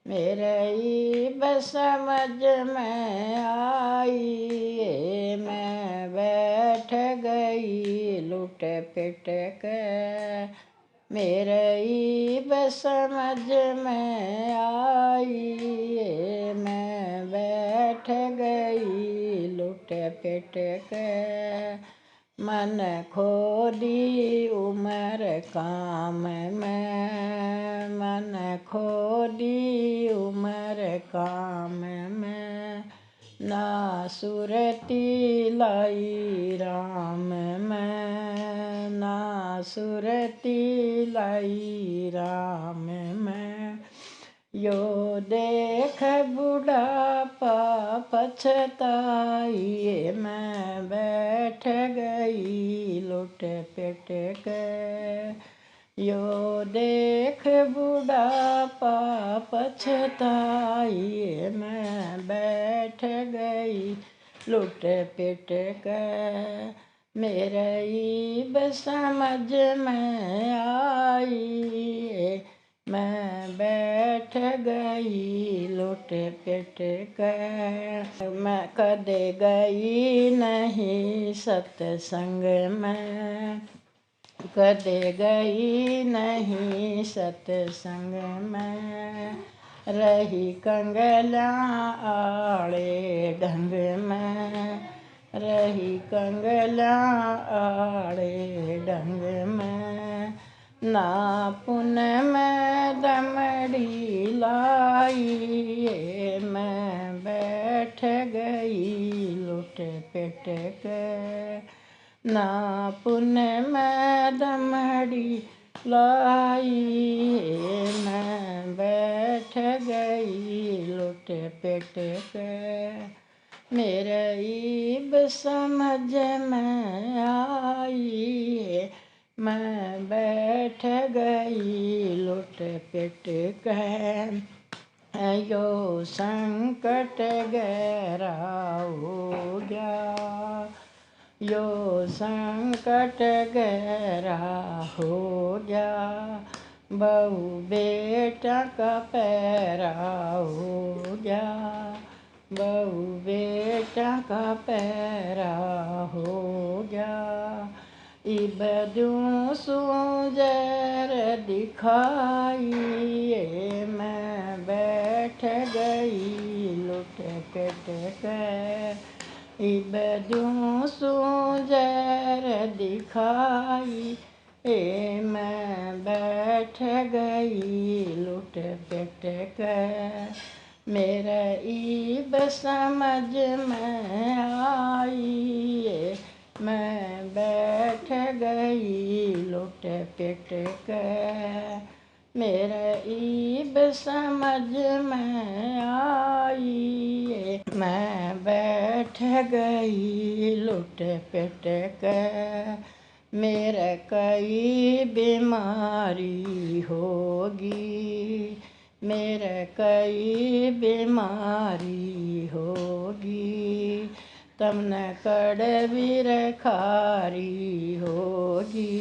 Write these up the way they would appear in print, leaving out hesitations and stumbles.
मेरे बस समझ में आई, मैं बैठ गई लुट पिट के। मेरे बस समझ में आई, मैं बैठ गई लुट पिट के। मन खो दी उम्र काम में, मन खो दी उम्र काम में। ना सुरती लाई राम में, ना सुरती लाई राम में। यो देख बुढ़ापा पछताई, मैं बैठ गई लुट पिट के। यो देख बुढ़ापा पछताई, मैं बैठ गई लुट पिट के। मेरे समझ में आई, मैं बैठ गई लुट पिट के। मैं कदे गई नहीं सत्संग में, कदे गई नहीं सत्संग में। रही कंगला आड़े ढंग में, रही कंगला आड़े ढंग में। ना पुन में दमड़ी लाई, मैं बैठ गई लुट पिट के। ना पुन में दमड़ी लाई, मैं बैठ गई लुट पिट के। मेरे समझ में आई, मैं बैठ गई लुट पिट के। यो संकट गहरा हो गया, यो संकट गहरा हो गया। बहू बेटा का पैरा हो गया, बहू बेटा का पैरा हो गया। इब दूँ सूजर दिखाई, मैं बैठ गई लुट पिट के। इब दूँ सूजर दिखाई, मैं बैठ गई लुट पिट के। मेरा ईब समझ में आई, मैं बैठ गई लुट पिट के। मेरा ईब समझ में आई, मैं बैठ गई लुट पिट के। मेरे कई बीमारी होगी, मेरे कई बीमारी होगी। तमने कड़वीर खारी होगी,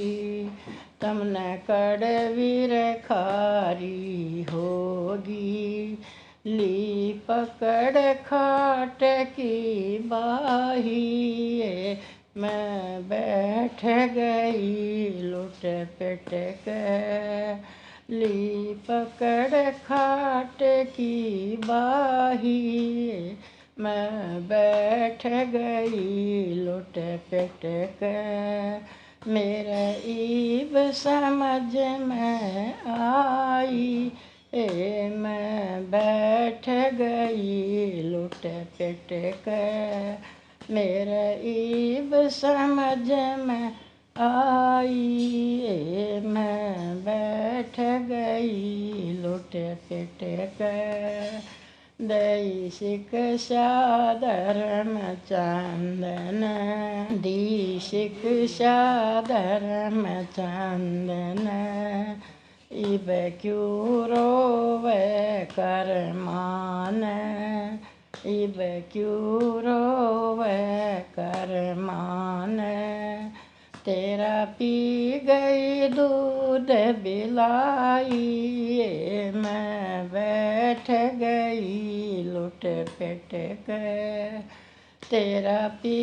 तमने कड़वीर खारी होगी। ली पकड़ खाट की बाही, मैं बैठ गई लुट पिट के। ली पकड़ खाट की बाही, मैं बैठ गई लुट पिट के। मेरे ईब समझ में आई, मैं बैठ गई लुट पिट के। मेरे ईब समझ में आई, मैं बैठ गई लुट पिट के। दई शिक्षा धर्म चंदन, दी शिक्षा धर्म चंदन। इब क्यों रोवे करमान, इब क्यों रोवे करमान। तेरा पी गई दूध बिलाई, मैं बैठ गई लुट पिट कर। तेरा पी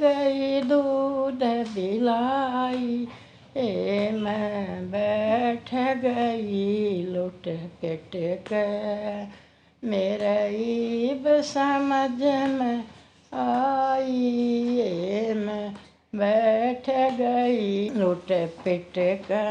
गई दूध बिलाई, मैं बैठ गई लुट पिट कर। मेरा ईब समझ में आई, मैं बैठ गई लुट पिट कर।